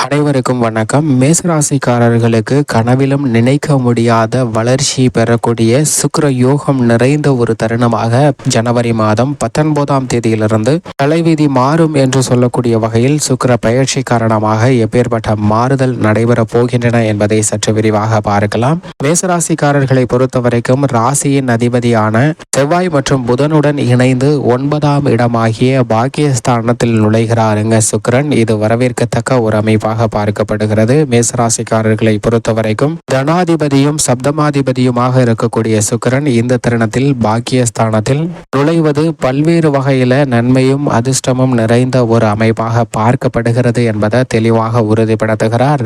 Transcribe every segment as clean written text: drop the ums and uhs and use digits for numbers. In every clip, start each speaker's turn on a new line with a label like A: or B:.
A: அனைவருக்கும் வணக்கம். மேசராசிக்காரர்களுக்கு கனவிலும் நினைக்க முடியாத வளர்ச்சி பெறக்கூடிய சுக்கிர யோகம் நிறைந்த ஒரு தருணமாக ஜனவரி மாதம் 19ஆம் தேதியிலிருந்து தலைவிதி மாறும் என்று சொல்லக்கூடிய வகையில் சுக்கிர பயிற்சி காரணமாக எப்பேற்பட்ட மாறுதல் நடைபெற போகின்றன என்பதை சற்று விரிவாக பார்க்கலாம். மேசராசிக்காரர்களை பொறுத்தவரைக்கும் ராசியின் அதிபதியான செவ்வாய் மற்றும் புதனுடன் இணைந்து 9ஆம் இடமாகிய பாக்கியஸ்தானத்தில் நுழைகிறாருங்க சுக்கிரன். இது வரவேற்கத்தக்க ஒரு அமைப்பாக பார்க்கப்படுகிறது. மேசராசிக்காரர்களை பொறுத்தவரைக்கும் தனாதிபதியும் சப்தமாதிபதியுமாக இருக்கக்கூடிய சுக்கிரன் இந்த தருணத்தில் பாக்கியஸ்தானத்தில் நுழைவது பல்வேறு வகையில நன்மையும் அதிர்ஷ்டமும் நிறைந்த ஒரு அமைப்பாக பார்க்கப்படுகிறது என்பதை தெளிவாக உறுதிப்படுத்துகிறார்.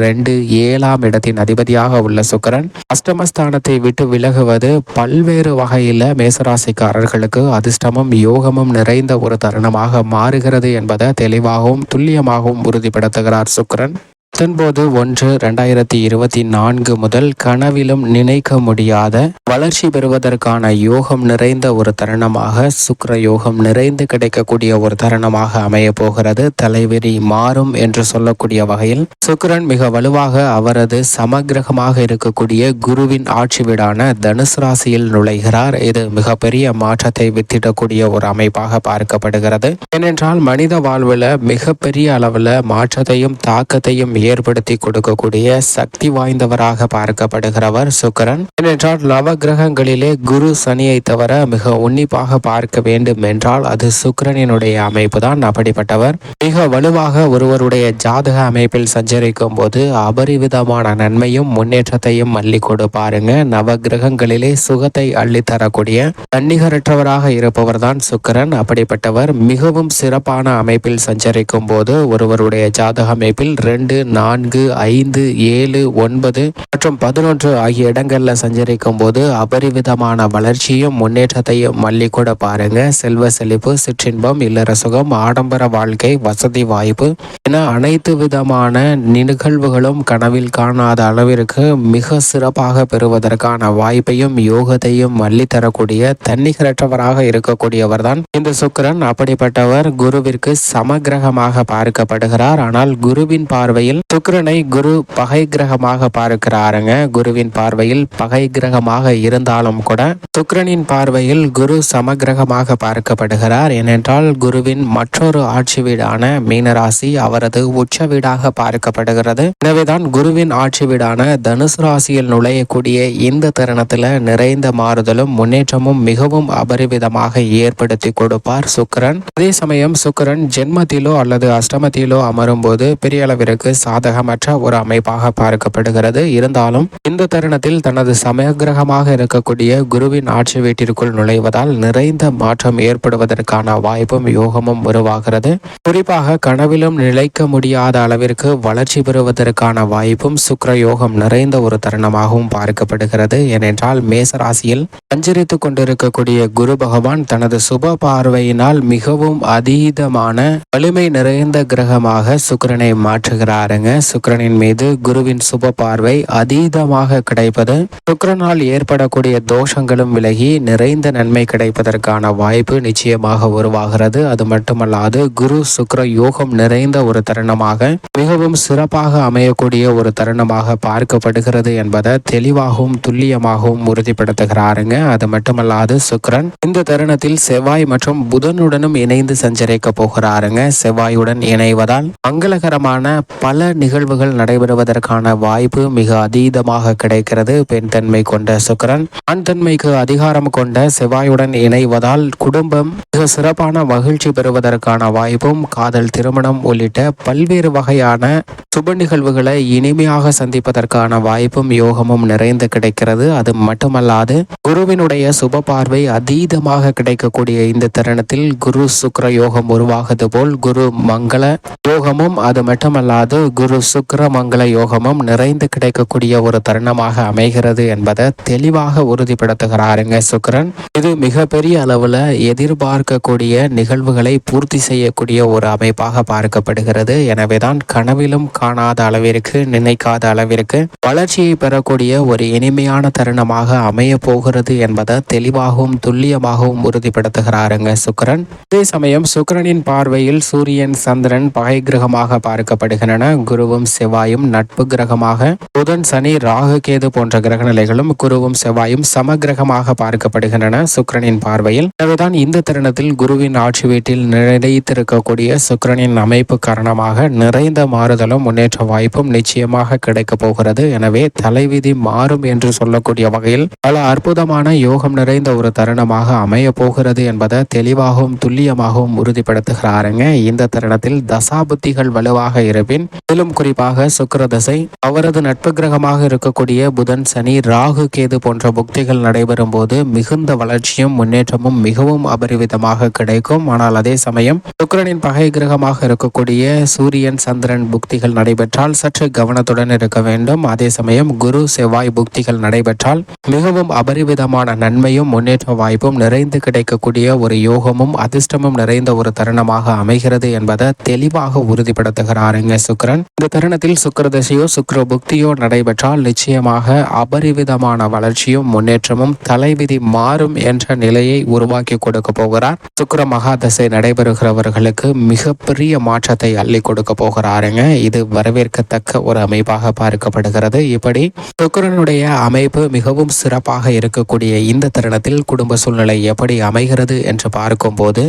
A: 7ஆம் இடத்தின் அதிபதியாக உள்ள சுக்கிரன் அஷ்டமஸ்தானத்தை விட்டு விலகுவது பல்வேறு வகையில மேசராசிக்காரர்களுக்கு அதிர்ஷ்டமும் யோகமும் நிறைந்த ஒரு தருணமாக மாறுகிறது என்பதை தெளிவாகவும் துல்லியமாகவும் உறுதிப்படுத்துகிறார் சுக்கிரன். 19/1/2024 முதல் கனவிலும் நினைக்க முடியாத வளர்ச்சி பெறுவதற்கான யோகம் நிறைந்த ஒரு தருணமாக சுக்கிர யோகம் நிறைந்து கிடைக்கக்கூடிய ஒரு தருணமாக அமைய போகிறது. தலைவிதி மாறும் என்று சொல்லக்கூடிய வகையில் சுக்கிரன் மிக வலுவாக அவரது சமகிரகமாக இருக்கக்கூடிய குருவின் ஆட்சி வீடான தனுசு ராசியில் நுழைகிறார். இது மிகப்பெரிய மாற்றத்தை வித்திடக்கூடிய ஒரு அமைப்பாக பார்க்கப்படுகிறது. ஏனென்றால் மனித வாழ்வில் மிகப்பெரிய அளவில் மாற்றத்தையும் தாக்கத்தையும் ஏற்படுத்தி கொடுக்கக்கூடிய சக்தி வாய்ந்தவராக பார்க்கப்படுகிறவர் சுக்கிரன். ஏனென்றால் நவ கிரகங்களிலே குரு சனியை தவிர மிக உன்னிப்பாக பார்க்க வேண்டும் என்றால் அது சுக்கிரனினுடைய அமைப்பு தான். அப்படிப்பட்டவர் மிக வலுவாக ஒருவருடைய ஜாதக அமைப்பில் சஞ்சரிக்கும் போது அபரிவிதமான நன்மையும் முன்னேற்றத்தையும் அள்ளி கொடுப்பாருங்க. நவ கிரகங்களிலே சுகத்தை அள்ளி தரக்கூடிய தன்னிகரற்றவராக இருப்பவர் தான் சுக்கிரன். அப்படிப்பட்டவர் மிகவும் சிறப்பான அமைப்பில் சஞ்சரிக்கும் போது ஒருவருடைய ஜாதக அமைப்பில் 2, 4, 5, 7, 9 மற்றும் 11 ஆகிய இடங்கள்ல சஞ்சரிக்கும் போது அபரிவிதமான வளர்ச்சியும் முன்னேற்றத்தையும் மல்லி கூட பாருங்க. செல்வ செழிப்பு, சிற்றின்பம், இல்லற சுகம், ஆடம்பர வாழ்க்கை, வசதி வாய்ப்பு என அனைத்து விதமான நிகழ்வுகளும் கனவில் காணாத அளவிற்கு மிக சிறப்பாக பெறுவதற்கான வாய்ப்பையும் யோகத்தையும் மல்லி தரக்கூடிய தன்னிகரற்றவராக இருக்கக்கூடியவர் தான் இந்த சுக்கிரன். அப்படிப்பட்டவர் குருவிற்கு சமகிரகமாக பார்க்கப்படுகிறார். ஆனால் குருவின் பார்வையில் சுக்கிரனை குரு பகை கிரகமாக பார்க்கிறாருங்க. குருவின் பார்வையில் பகை கிரகமாக இருந்தாலும் கூட சுக்கிரனின் பார்வையில் குரு சமகிரகமாக பார்க்கப்படுகிறார். ஏனென்றால் குருவின் மற்றொரு ஆட்சி வீடான மீனராசி அவரது உச்ச வீடாக பார்க்கப்படுகிறது. எனவேதான் குருவின் ஆட்சி வீடான தனுசு ராசியில் நுழையக்கூடிய இந்த தருணத்துல நிறைந்த மாறுதலும் முன்னேற்றமும் மிகவும் அபரிவிதமாக ஏற்படுத்தி கொடுப்பார் சுக்கிரன். அதே சமயம் சுக்கிரன் ஜென்மத்திலோ அல்லது அஷ்டமத்திலோ அமரும் போது பெரிய அளவிற்கு சாதகமற்ற ஒரு அமைப்பாக பார்க்கப்படுகிறது. இருந்தாலும் இந்த தருணத்தில் தனது சமகிரகமாக இருக்கக்கூடிய குருவின் ஆட்சி வீட்டிற்குள் நுழைவதால் நிறைந்த மாற்றம் ஏற்படுவதற்கான வாய்ப்பும் யோகமும் உருவாகிறது. குறிப்பாக கனவிலும் நிலைக்க முடியாத அளவிற்கு வளர்ச்சி பெறுவதற்கான வாய்ப்பும் சுக்கிர யோகம் நிறைந்த ஒரு தருணமாகவும் பார்க்கப்படுகிறது. ஏனென்றால் மேசராசியில் சஞ்சரித்துக் கொண்டிருக்கக்கூடிய குரு பகவான் தனது சுப பார்வையினால் மிகவும் அதீதமான வலிமை நிறைந்த கிரகமாக சுக்கிரனை மாற்றுகிறாருங்க. சுக்கிரனின் மீது குருவின் சுப பார்வை அதீதமாக கிடைப்பது சுக்கிரனால் ஏற்படக்கூடிய தோஷங்களும் விலகி நிறைந்த நன்மை கிடைப்பதற்கான வாய்ப்பு நிச்சயமாக உருவாகிறது. அது மட்டுமல்லாது குரு சுக்கிர யோகம் நிறைந்த ஒரு தருணமாக மிகவும் சிறப்பாக அமையக்கூடிய ஒரு தருணமாக பார்க்கப்படுகிறது என்பதை தெளிவாகவும் துல்லியமாகவும் உறுதிப்படுத்துகிறாருங்க. அது மட்டுமல்லாது சுக்கிரன் இந்த தருணத்தில் செவ்வாய் மற்றும் புதனுடனும் இணைந்து சஞ்சரிக்க போகிறாருங்க. செவ்வாயுடன் இணைவதால் மங்களகரமான பல நிகழ்வுகள் நடைபெறுவதற்கான வாய்ப்பு மிக அதீதமாக கிடைக்கிறது. பெண் தன்மை கொண்ட சுக்கிரன் ஆண் தன்மைக்கு அதிகாரம் கொண்ட செவ்வாயுடன் இணைவதால் குடும்பம் மிக சிறப்பான மகிழ்ச்சி பெறுவதற்கான வாய்ப்பும் காதல், திருமணம் உள்ளிட்ட பல்வேறு வகையான சுப நிகழ்வுகளை இனிமையாக சந்திப்பதற்கான வாய்ப்பும் யோகமும் நிறைந்து கிடைக்கிறது. அது மட்டுமல்லாது குருவினுடைய சுப பார்வை அதீதமாக கிடைக்கக்கூடிய இந்த தருணத்தில் குரு சுக்கிர யோகம் உருவாகுது போல் குரு மங்கள யோகமும் அது மட்டுமல்லாது குரு சுக்கிர மங்கள யோகமும் நிறைந்து கிடைக்கக்கூடிய ஒரு தருணமாக அமைகிறது என்பதை தெளிவாக உறுதிப்படுத்துகிறாருங்க சுக்கிரன். இது மிகப்பெரிய அளவுல எதிர்பார்க்கக்கூடிய நிகழ்வுகளை பூர்த்தி செய்யக்கூடிய ஒரு அமைப்பாக பார்க்கப்படுகிறது. எனவேதான் கனவிலும் காணாத அளவிற்கு, நினைக்காத அளவிற்கு வளர்ச்சியை பெறக்கூடிய ஒரு இனிமையான தருணமாக அமைய போகிறது என்பதை தெளிவாகவும் துல்லியமாகவும் உறுதிப்படுத்துகிறாருங்க சுக்கிரன். அதே சமயம் சுக்கிரனின் பார்வையில் சூரியன், சந்திரன் பகை கிரகமாக பார்க்கப்படுகின்றன. குருவும் செவ்வாயும் நட்பு கிரகமாக, புதன் சனி ராகு கேது போன்ற கிரக நிலைகளும் குருவும் செவ்வாயும் சமகிரகமாக பார்க்கப்படுகின்றன சுக்கிரனின் பார்வையில். எனவேதான் இந்த தருணத்தில் குருவின் ஆட்சி வீட்டில் நிலைத்திருக்கக்கூடிய சுக்கிரனின் அமைப்பு காரணமாக நிறைந்த மாறுதலும் முன்னேற்ற வாய்ப்பும் நிச்சயமாக கிடைக்கப் போகிறது. எனவே தலைவிதி மாறும் என்று சொல்லக்கூடிய வகையில் பல அற்புதமான யோகம் நிறைந்த ஒரு தருணமாக அமைய போகிறது என்பதை தெளிவாகவும் துல்லியமாகவும் உறுதிப்படுத்துகிறாருங்க. இந்த தருணத்தில் தசாபுத்திகள் வலுவாக இருப்பின், மேலும் குறிப்பாக சுக்கிர தசை, அவரது நட்பு கிரகமாக இருக்கக்கூடிய புதன் சனி ராகு கேது போன்ற புக்திகள் நடைபெறும் போது மிகுந்த வளர்ச்சியும் முன்னேற்றமும் மிகவும் அபரிவிதமாக கிடைக்கும். ஆனால் அதே சமயம் சுக்கிரனின் பகை கிரகமாக இருக்கக்கூடிய சூரியன் சந்திரன் புக்திகள் நடைபெற்றால் சற்று கவனத்துடன் இருக்க வேண்டும். அதே சமயம் குரு செவ்வாய் புக்திகள் நடைபெற்றால் மிகவும் அபரிவிதமான நன்மையும் முன்னேற்ற வாய்ப்பும் நிறைந்து கிடைக்கக்கூடிய ஒரு யோகமும் அதிர்ஷ்டமும் நிறைந்த ஒரு தருணமாக அமைகிறது என்பதை தெளிவாக உறுதிப்படுத்துகிறாருங்க சுக்கிரன். இந்த தருணத்தில் சுக்கிர தசையோ சுக்கிர புக்தியோ நடைபெற்றால் நிச்சயமாக அபரிவிதமான வளர்ச்சியும் முன்னேற்றமும் தலைவிதி மாறும் என்ற நிலையை உருவாக்கி கொடுக்க போகிறார். சுக்கிர மகாதசை நடைபெறுகிறவர்களுக்கு மிகப்பெரிய மாற்றத்தை அள்ளி கொடுக்க போகிறாருங்க. இது வரவேற்கத்தக்க ஒரு அமைப்பாக பார்க்கப்படுகிறது. இப்படி சுக்கிரனுடைய அமைப்பு மிகவும் சிறப்பாக இருக்கக்கூடிய இந்த தருணத்தில் குடும்ப சூழ்நிலை எப்படி அமைகிறது என்று பார்க்கும்போது,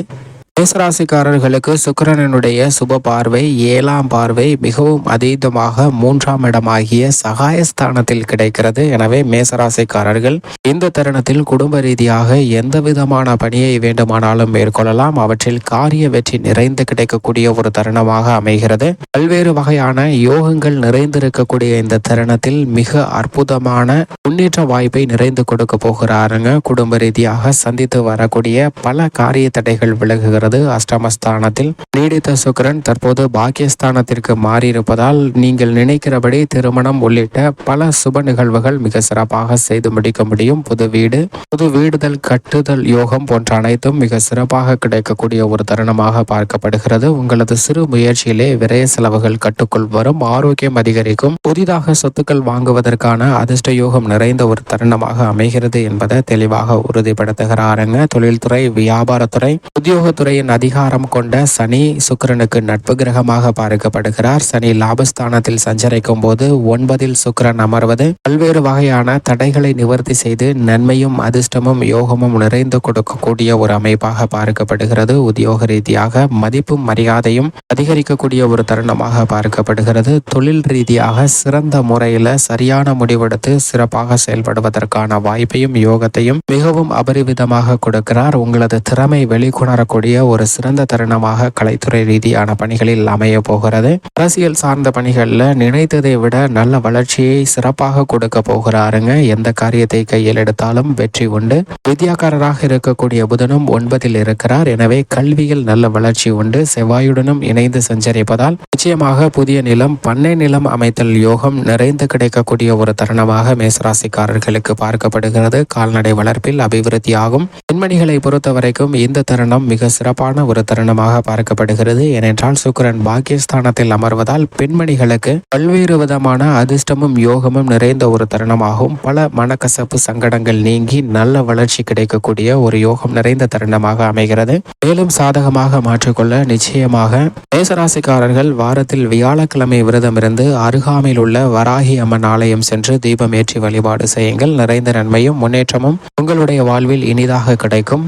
A: மேசராசிக்காரர்களுக்கு சுக்கிரனுடைய சுப பார்வை 7ஆம் பார்வை மிகவும் அதீதமாக 3ஆம் இடமாகிய சகாயஸ்தானத்தில் கிடைக்கிறது. எனவே மேசராசிக்காரர்கள் இந்த தருணத்தில் குடும்ப ரீதியாக எந்த விதமான பணியை வேண்டுமானாலும் மேற்கொள்ளலாம். அவற்றில் காரிய வெற்றி நிறைந்து கிடைக்கக்கூடிய ஒரு தருணமாக அமைகிறது. பல்வேறு வகையான யோகங்கள் நிறைந்திருக்கக்கூடிய இந்த தருணத்தில் மிக அற்புதமான முன்னேற்ற வாய்ப்பை நிறைந்து கொடுக்க போகிறாருங்க. குடும்ப ரீதியாக சந்தித்து வரக்கூடிய பல காரிய தடைகள் விலகுகிறது. அஷ்டமஸ்தானத்தில் நீடித்த சுக்கிரன் தற்போது பாக்கியஸ்தானத்திற்கு மாறியிருப்பதால் நீங்கள் நினைக்கிறபடி திருமணம் உள்ளிட்ட பல சுப நிகழ்வுகள் மிக சிறப்பாக செய்து முடிக்க முடியும். புது வீடுதல் கட்டுதல் யோகம் போன்ற அனைத்தும் மிக சிறப்பாக கிடைக்கக்கூடிய ஒரு தருணமாக பார்க்கப்படுகிறது. உங்களது சிறு முயற்சியிலே விரய செலவுகள் கட்டுக்குள் வரும், ஆரோக்கியம் அதிகரிக்கும், புதிதாக சொத்துக்கள் வாங்குவதற்கான அதிர்ஷ்ட யோகம் நிறைந்த ஒரு தருணமாக அமைகிறது என்பதை தெளிவாக உறுதிப்படுத்துகிறாருங்க. தொழில்துறை, வியாபாரத்துறை, உத்தியோகத்துறை அதிகாரம் கொண்ட சனி சுக்கிரனுக்கு நட்பு கிரகமாக பார்க்கப்படுகிறார். சனி லாபஸ்தானத்தில் சஞ்சரிக்கும் போது 9இல் சுக்கிரன் அமர்வது பல்வேறு வகையான தடைகளை நிவர்த்தி செய்து நன்மையும் அதிர்ஷ்டமும் யோகமும் நிறைந்து கொடுக்கக்கூடிய ஒரு அமைப்பாக பார்க்கப்படுகிறது. உத்தியோக ரீதியாக மதிப்பும் மரியாதையும் அதிகரிக்கக்கூடிய ஒரு தருணமாக பார்க்கப்படுகிறது. தொழில் ரீதியாக சிறந்த முறையில் சரியான முடிவெடுத்து சிறப்பாக செயல்படுவதற்கான வாய்ப்பையும் யோகத்தையும் மிகவும் அபரிவிதமாக கொடுக்கிறார். உங்களது திறமை வெளிக்கொணரக்கூடிய ஒரு சிறந்த தருணமாக கலைத்துறை ரீதியான பணிகளில் அமைய போகிறது. அரசியல் சார்ந்த பணிகளில் நினைத்ததை விட நல்ல வளர்ச்சியை சிறப்பாக கொடுக்க போகிறாருங்க. எந்த காரியத்தை கையில் எடுத்தாலும் வெற்றி உண்டு. வித்யாக்காரராக இருக்கக்கூடிய புதனும் 9இல் இருக்கிறார். எனவே கல்வியில் நல்ல வளர்ச்சி உண்டு. செவ்வாயுடனும் இணைந்து சஞ்சரிப்பதால் நிச்சயமாக புதிய நிலம், பண்ணை நிலம் அமைத்தல் யோகம் நிறைந்து கிடைக்கக்கூடிய ஒரு தருணமாக மேசராசிக்காரர்களுக்கு பார்க்கப்படுகிறது. கால்நடை வளர்ப்பில் அபிவிருத்தியாகும். பெண்மணிகளை பொறுத்தவரைக்கும் இந்த தருணம் மிக சிறப்பான ஒரு தருணமாக பார்க்கப்படுகிறது. ஏனென்றால் சுக்கிரன் பாக்கியஸ்தானத்தில் அமர்வதால் பெண்மணிகளுக்கு பல்வேறு விதமான அதிர்ஷ்டமும் யோகமும் நிறைந்த ஒரு தருணமாகவும் பல மனக்கசப்பு சங்கடங்கள் நீங்கி நல்ல வளர்ச்சி கிடைக்கக்கூடிய ஒரு யோகம் நிறைந்த தருணமாக அமைகிறது. மேலும் சாதகமாக மாற்றிக்கொள்ள நிச்சயமாக மேசராசிக்காரர்கள் வாரத்தில் வியாழக்கிழமை விரதம் இருந்து அருகாமையில் உள்ள வராகி அம்மன் ஆலயம் சென்று தீபம் ஏற்றி வழிபாடு செய்யுங்கள். நிறைந்த நன்மையும் முன்னேற்றமும் உங்களுடைய வாழ்வில் இனிதாக கிடைக்கும்.